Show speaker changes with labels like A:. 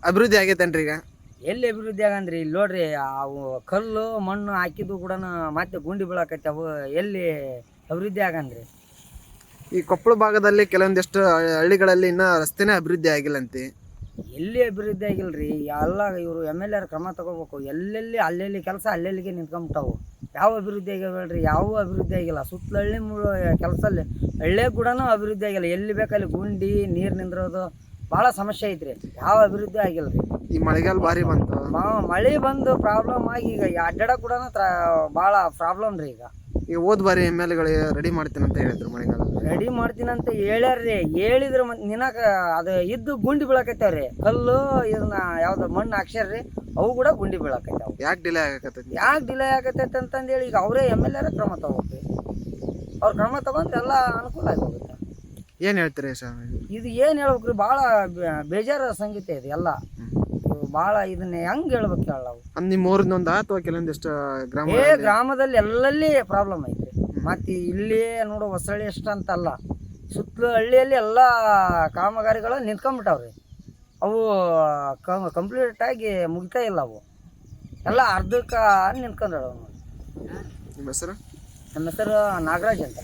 A: ಅಭಿವೃದ್ಧಿ ಆಗೈತೇನ್ರಿ ಈಗ?
B: ಎಲ್ಲಿ ಅಭಿವೃದ್ಧಿ ಆಗಂದ್ರಿ ಇಲ್ಲಿ ನೋಡ್ರಿ, ಅವು ಕಲ್ಲು ಮಣ್ಣು ಹಾಕಿದ್ದು ಕೂಡ ಮತ್ತೆ ಗುಂಡಿ ಬೀಳಾಕೈತಿ. ಅವು ಎಲ್ಲಿ ಅಭಿವೃದ್ಧಿ ಆಗಂದ್ರಿ?
A: ಈ ಕೊಪ್ಪಳ ಭಾಗದಲ್ಲಿ ಕೆಲವೊಂದಿಷ್ಟು ಹಳ್ಳಿಗಳಲ್ಲಿ ಇನ್ನ ರಸ್ತೆನೇ ಅಭಿವೃದ್ಧಿ ಆಗಿಲ್ಲಂತೆ.
B: ಎಲ್ಲಿ ಅಭಿವೃದ್ಧಿ ಆಗಿಲ್ರಿ. ಎಲ್ಲ ಇವರು MLA ಕ್ರಮ ತಗೋಬೇಕು. ಎಲ್ಲೆಲ್ಲಿ ಅಲ್ಲೆಲ್ಲಿ ಕೆಲಸ ಅಲ್ಲೆಲ್ಲಿಗೆ ನಿಂತ್ಕೊಂಬಿಟ್ಟಾವು. ಯಾವ ಅಭಿವೃದ್ಧಿ ಆಗ್ಯಾವ ಹೇಳ್ರಿ? ಯಾವ ಅಭಿವೃದ್ಧಿ ಆಗಿಲ್ಲ. ಸುತ್ತಲ ಹಳ್ಳಿ ಕೆಲಸ ಅಲ್ಲಿ ಹಳ್ಳಿ ಕೂಡ ಅಭಿವೃದ್ಧಿ ಆಗಿಲ್ಲ. ಎಲ್ಲಿ ಬೇಕಲ್ಲಿ ಗುಂಡಿ ನೀರು ನಿಂದ್ರೋದು ಭಾಳ ಸಮಸ್ಯೆ ಐತ್ರಿ. ಯಾವ ಅಭಿವೃದ್ಧಿ ಆಗಿಲ್ರಿ.
A: ಈ ಮಳೆಗಾಲ ಭಾರಿ ಬಂತು,
B: ಮಳೆ ಬಂದು ಪ್ರಾಬ್ಲಮ್ ಆಗಿ ಈಗ ಅಡ್ಡಾಡ ಕೂಡ ಭಾಳ ಪ್ರಾಬ್ಲಮ್ ರೀ.
A: ಈಗ ಹೋದ್ ಬಾರಿ MLAಗಳು ರೆಡಿ ಮಾಡ್ತೀನಿ ಅಂತ ಹೇಳಿದ್ರು. ಮಳೆಗಾಲ
B: ರೆಡಿ ಮಾಡ್ತೀನಂತ ಹೇಳ್ಯಾರ್ರಿ. ಹೇಳಿದ್ರೆ ನಿನಕ ಅದು ಇದ್ದು ಗುಂಡಿ ಬೀಳಾಕೈತಾವ್ರಿ. ಕಲ್ಲು ಇದನ್ನ ಯಾವ್ದು ಮಣ್ಣು ಹಾಕ್ಸ್ಯಾರ್ರಿ, ಅವು ಕೂಡ ಗುಂಡಿ ಬೀಳಾಕೈತಾವ.
A: ಯಾಕೆ ಡಿಲೇ ಆಗಕತ್ತೈತಿ?
B: ಯಾಕೆ ಡಿಲೇ ಆಗತೈತೆ ಅಂತಂದೇಳಿ ಈಗ ಅವರೇ MLA ಕ್ರಮ ತಗೋಬೇಕು. ಅವ್ರ ಕ್ರಮ ತಗೊಂಡ್ರೆ ಎಲ್ಲ ಅನುಕೂಲ ಆಗಿ ಹೋಗುತ್ತೆ.
A: ಏನು ಹೇಳ್ತೀರಿ ಸರ್?
B: ಇದು ಏನು ಹೇಳ್ಬೇಕ್ರಿ, ಭಾಳ ಬೇಜಾರ ಸಂಗೀತ ಇದು ಎಲ್ಲ. ಭಾಳ ಇದನ್ನ ಹೆಂಗೆ ಹೇಳ್ಬೇಕು ಹೇಳ ನಾವು?
A: ನಿಮ್ಮ ಊರಿನೊಂದ ಅಥವಾ ಕೆಲವೊಂದಿಷ್ಟು
B: ಗ್ರಾಮದಲ್ಲಿ ಎಲ್ಲಲ್ಲಿ ಪ್ರಾಬ್ಲಮ್ ಐತ್ರಿ. ಮತ್ತು ಇಲ್ಲಿ ನೋಡು ಹೊಸಳ್ಳಿ ಎಷ್ಟಂತಲ್ಲ, ಸುತ್ತಲೂ ಹಳ್ಳಿಯಲ್ಲಿ ಎಲ್ಲ ಕಾಮಗಾರಿಗಳು ನಿಂತ್ಕೊಂಡ್ಬಿಟ್ಟವ್ರಿ. ಅವು ಕಂಪ್ಲೀಟಾಗಿ ಮುಗಿತಾ ಇಲ್ಲ. ಅವು ಎಲ್ಲ ಅರ್ಧಕ್ಕೆ ನಿಂತ್ಕೊಂಡ್ರವ.
A: ನಿಮ್ಮ ಹೆಸರು?
B: ನಮ್ಮ ಹೆಸರು ನಾಗರಾಜ್ ಅಂತ.